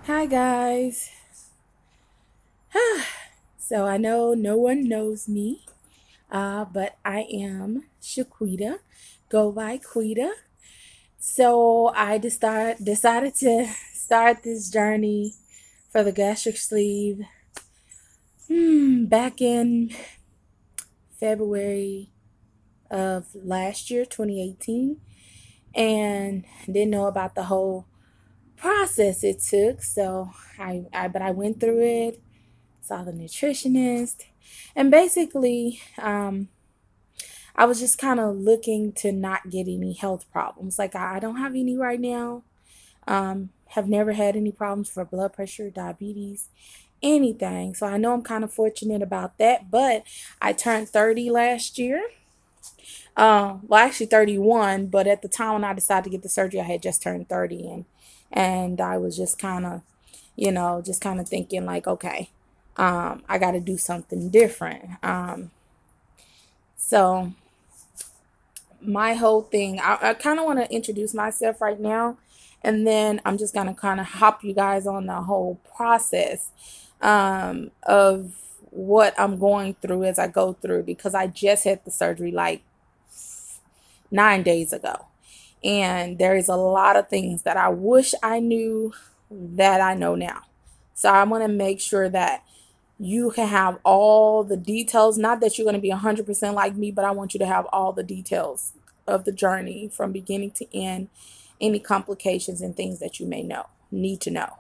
Hi guys. So I know no one knows me, but I am Shaquita. Go by Queda. So I decided to start this journey for the gastric sleeve back in February of last year, 2018, and didn't know about the whole process it took. So but I went through it, saw the nutritionist, and basically, I was just kind of looking to not get any health problems. Like I don't have any right now. Have never had any problems for blood pressure, diabetes, anything. So I know I'm kind of fortunate about that. But I turned 30 last year. Well, actually 31. But at the time when I decided to get the surgery, I had just turned 30, and I was just kind of, just kind of thinking like, okay, I got to do something different. So my whole thing, I kind of want to introduce myself right now, and then I'm just going to kind of hop you guys on the whole process of what I'm going through as I go through, because I just had the surgery like 9 days ago. And there is a lot of things that I wish I knew that I know now. So I want to make sure that you can have all the details. Not that you're going to be 100% like me, but I want you to have all the details of the journey from beginning to end, any complications and things that you may need to know.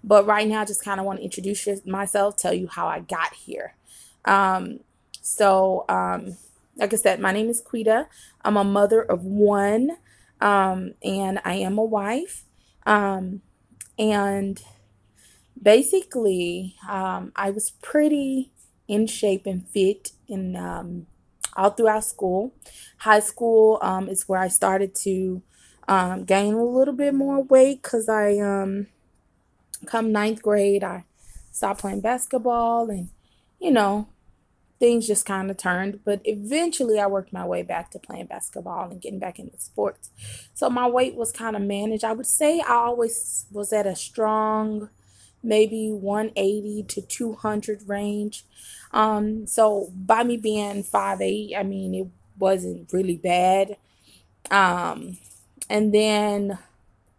But right now, I just kind of want to introduce myself, tell you how I got here. Um, so, like I said, my name is Queda. I'm a mother of one, and I am a wife. Um, and basically, I was pretty in shape and fit in all throughout school. High school is where I started to gain a little bit more weight because come ninth grade, I stopped playing basketball, and you know, things just kind of turned. But eventually, I worked my way back to playing basketball and getting back into sports. So my weight was kind of managed. I would say I always was at a strong maybe 180 to 200 range. So by me being 5'8", I mean, it wasn't really bad. Um, and then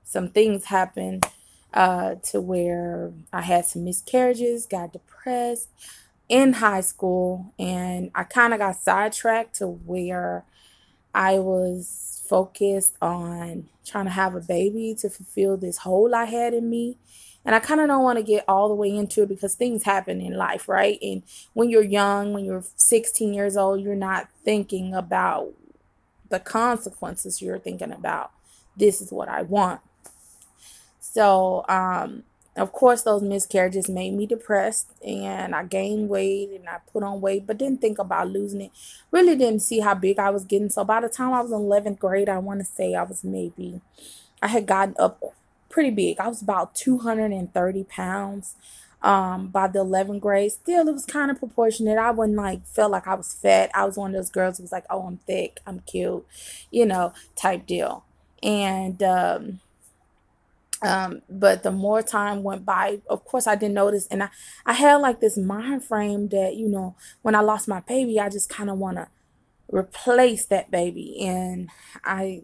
some things happened to where I had some miscarriages, got depressed in high school, and I kind of got sidetracked to where I was focused on trying to have a baby to fulfill this hole I had in me. And I kind of don't want to get all the way into it because things happen in life, right? And when you're young, when you're 16 years old, you're not thinking about the consequences. You're thinking about, this is what I want. So, of course, those miscarriages made me depressed, and I gained weight and I put on weight, but didn't think about losing it. Really didn't see how big I was getting. So by the time I was in 11th grade, I want to say I had gotten up pretty big. I was about 230 pounds. By the 11th grade, still it was kind of proportionate. I wouldn't like felt like I was fat. I was one of those girls who was like, oh, I'm thick, I'm cute, type deal. And but the more time went by, of course I didn't notice, and I had like this mind frame that, when I lost my baby, I just kind of want to replace that baby. And I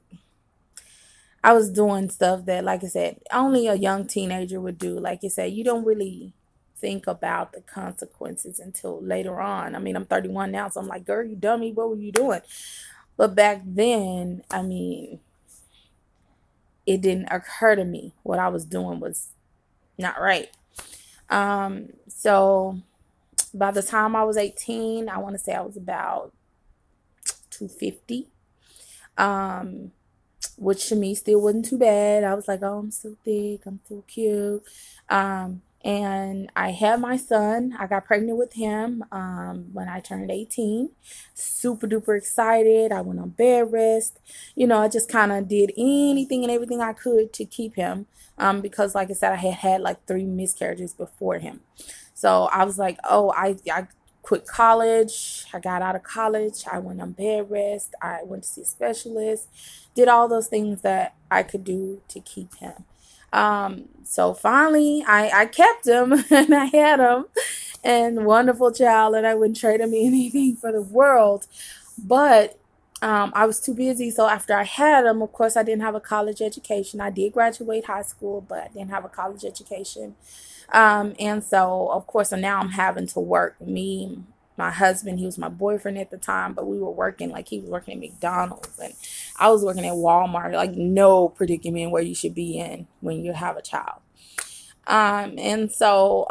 was doing stuff that, like I said, only a young teenager would do. Like you said, you don't really think about the consequences until later on. I mean, I'm 31 now, so I'm like, girl, you dummy, what were you doing? But back then, I mean, it didn't occur to me what I was doing was not right. So by the time I was 18, I want to say I was about 250. Um, which to me still wasn't too bad. I was like, oh, I'm so thick, I'm so cute. And I had my son. I got pregnant with him when I turned 18. Super duper excited. I went on bed rest. I just kind of did anything and everything I could to keep him, because, like I said, I had had like 3 miscarriages before him. So I was like, oh, I quit college. I got out of college. I went on bed rest. I went to see a specialist, did all those things that I could do to keep him. So finally I kept him and I had him, and wonderful child, and I wouldn't trade him anything for the world. But I was too busy. So after I had him, of course, I didn't have a college education. I did graduate high school, but I didn't have a college education. And so, of course, so now I'm having to work. Me, my husband, he was my boyfriend at the time, but we were working, like he was working at McDonald's and I was working at Walmart, like no predicament where you should be in when you have a child. And so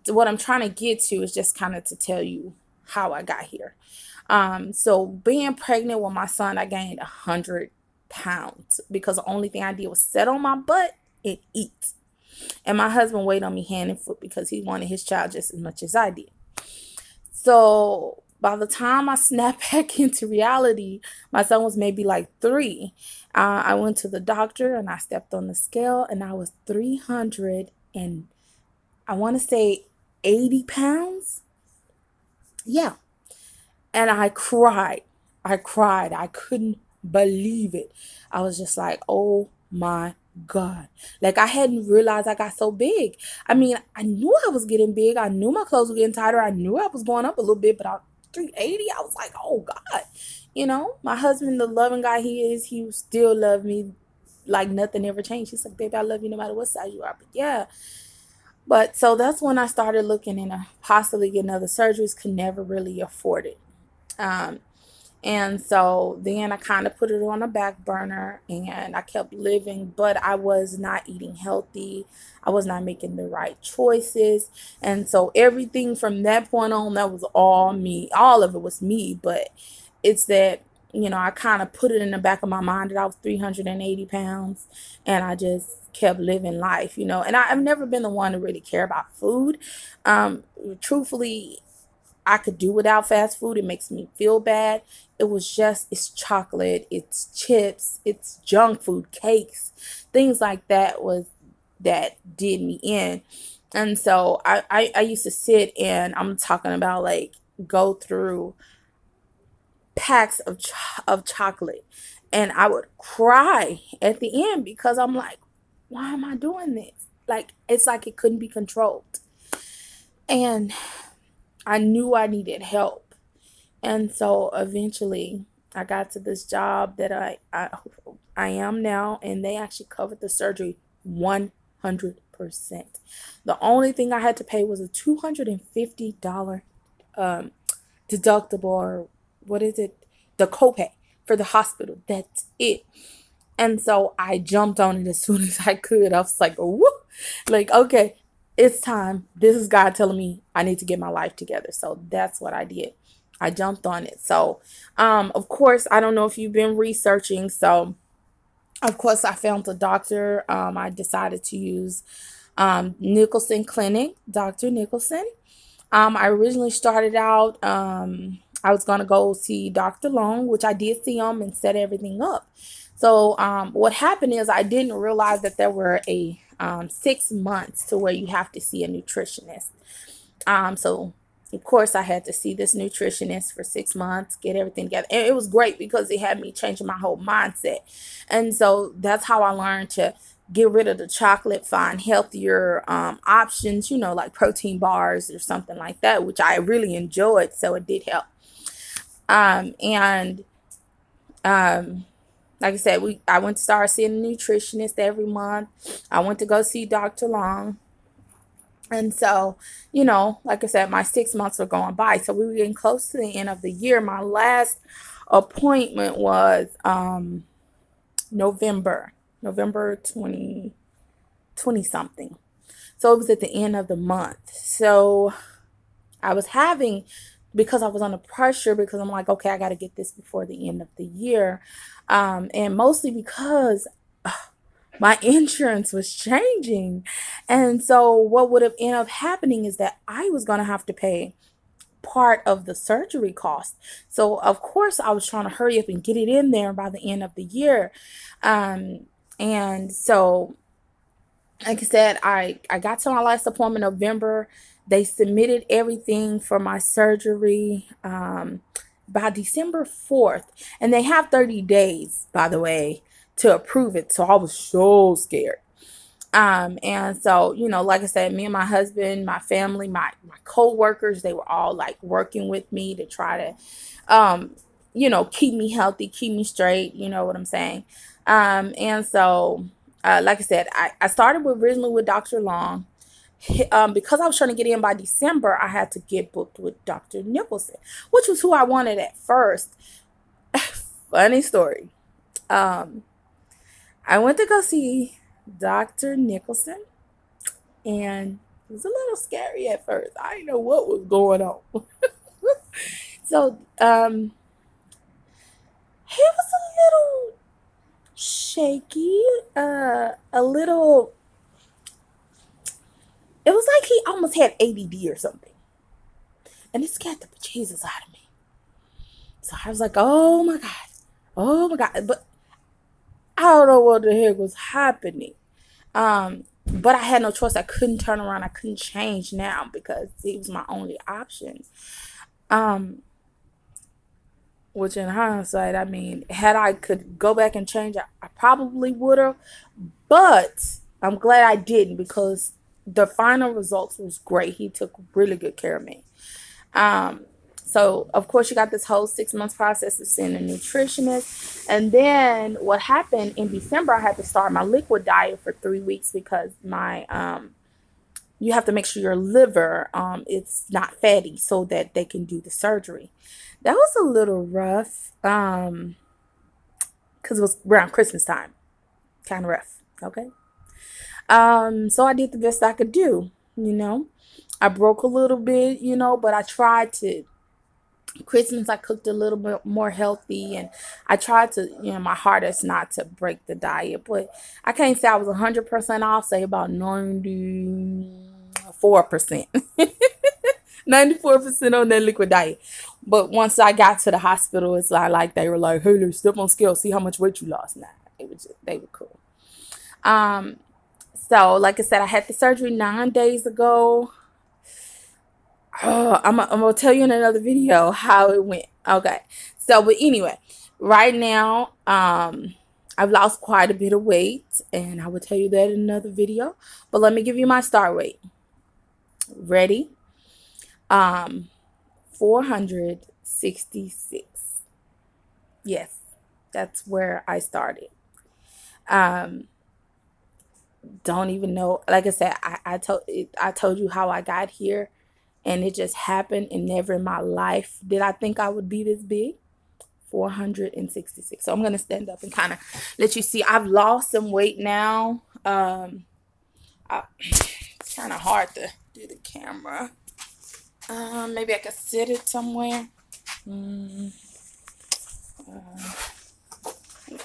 what I'm trying to get to is just kind of to tell you how I got here. So being pregnant with my son, I gained 100 pounds because the only thing I did was sit on my butt and eat. And my husband waited on me hand and foot because he wanted his child just as much as I did. So by the time I snapped back into reality, my son was maybe like 3. I went to the doctor and I stepped on the scale and I was 300 and I want to say 80 pounds. Yeah. And I cried. I cried. I couldn't believe it. I was just like, oh my God. Like I hadn't realized I got so big. I mean, I knew I was getting big. I knew my clothes were getting tighter. I knew I was going up a little bit, but 380, I was like, oh God. You know, my husband, the loving guy he is, he still loved me like nothing ever changed. He's like, baby, I love you no matter what size you are. But yeah. But so that's when I started looking into possibly getting other surgeries. Could never really afford it. Um, and so then I kind of put it on a back burner and I kept living, but I was not eating healthy. I was not making the right choices. And so everything from that point on, that was all me. All of it was me, but it's that, you know, I kind of put it in the back of my mind that I was 380 pounds and I just kept living life, you know, and I've never been the one to really care about food. Truthfully, I could do without fast food. It makes me feel bad. It was just, it's chocolate, it's chips, it's junk food, cakes, things like that did me in. And so I used to sit and I'm talking about like go through packs of chocolate and I would cry at the end because I'm like, why am I doing this? Like, it's like it couldn't be controlled. And I knew I needed help. And so eventually I got to this job that I am now, and they actually covered the surgery 100%. The only thing I had to pay was a $250 deductible, or what is it? The copay for the hospital. That's it. And so I jumped on it as soon as I could. I was like, whoop, like, okay, it's time. This is God telling me I need to get my life together. So that's what I did. I jumped on it. So, of course, I don't know if you've been researching. So, of course, I found a doctor. I decided to use Nicholson Clinic, Dr. Nicholson. I originally started out, I was going to go see Dr. Long, which I did see him and set everything up. So what happened is I didn't realize that there were 6 months to where you have to see a nutritionist. So of course I had to see this nutritionist for 6 months, get everything together. And it was great because it had me changing my whole mindset. And so that's how I learned to get rid of the chocolate, find healthier options, you know, like protein bars or something like that, which I really enjoyed. So it did help. And like I said, I went to start seeing a nutritionist every month. I went to go see Dr. Long. And so, you know, like I said, my 6 months were going by. So we were getting close to the end of the year. My last appointment was November 20 something. So it was at the end of the month. So I was having, because I was under pressure, because I'm like, okay, I got to get this before the end of the year. And mostly because my insurance was changing. And so what would have ended up happening is that I was going to have to pay part of the surgery cost. So of course I was trying to hurry up and get it in there by the end of the year. And so, like I said, I got to my last appointment in November. They submitted everything for my surgery by December 4th. And they have 30 days, by the way, to approve it. So I was so scared. And so, like I said, me and my husband, my family, my co-workers, they were all like working with me to try to, keep me healthy, keep me straight, you know what I'm saying? And so, like I said, I started originally with Dr. Long. Because I was trying to get in by December, I had to get booked with Dr. Nicholson, which was who I wanted at first. Funny story. I went to go see Dr. Nicholson, and it was a little scary at first. I didn't know what was going on. So, he was a little shaky, a little, it was like he almost had ADD or something. And it scared the bejesus out of me. So I was like, oh my God. Oh my God. But I don't know what the heck was happening. But I had no choice. I couldn't turn around. I couldn't change now because he was my only option. Which in hindsight, I mean, had I could go back and change, I probably would have. But I'm glad I didn't, because the final results was great. He took really good care of me. So of course you got this whole 6 months process of seeing a nutritionist. And then what happened in December, I had to start my liquid diet for 3 weeks because you have to make sure your liver, it's not fatty so that they can do the surgery. That was a little rough, because it was around Christmas time, kind of rough. Okay. So I did the best I could do, I broke a little bit, but I tried to. Christmas, I cooked a little bit more healthy, and I tried to, my hardest not to break the diet. But I can't say I was 100% off, say about 94%. 94% on that liquid diet. But once I got to the hospital, it's like they were like, hey, let's step on scale, see how much weight you lost. Nah, they were cool. So like I said, I had the surgery 9 days ago. Oh, I'm gonna tell you in another video how it went. Okay. So, but anyway, right now, I've lost quite a bit of weight, and I will tell you that in another video. But let me give you my start weight. Ready? 466. Yes, that's where I started. Don't even know. Like I said, I told you how I got here. And it just happened, and never in my life did I think I would be this big. 466. So I'm going to stand up and kind of let you see. I've lost some weight now. It's kind of hard to do the camera. Maybe I could sit it somewhere. Let's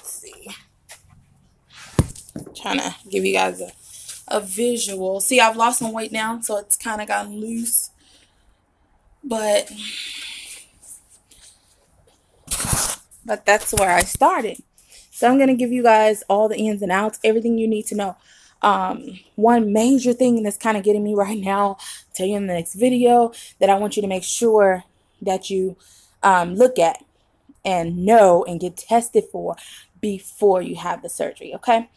see. I'm trying to give you guys a visual. See, I've lost some weight now, so it's kind of gotten loose. But that's where I started. So I'm going to give you guys all the ins and outs, everything you need to know. One major thing that's kind of getting me right now, I'll tell you in the next video, that I want you to make sure that you look at and know and get tested for before you have the surgery, okay?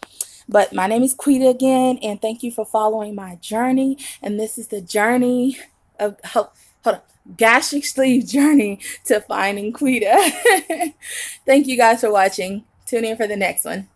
But my name is Queda again, and thank you for following my journey. And this is the journey of, hold on, gastric sleeve journey to finding Queda. Thank you guys for watching. Tune in for the next one.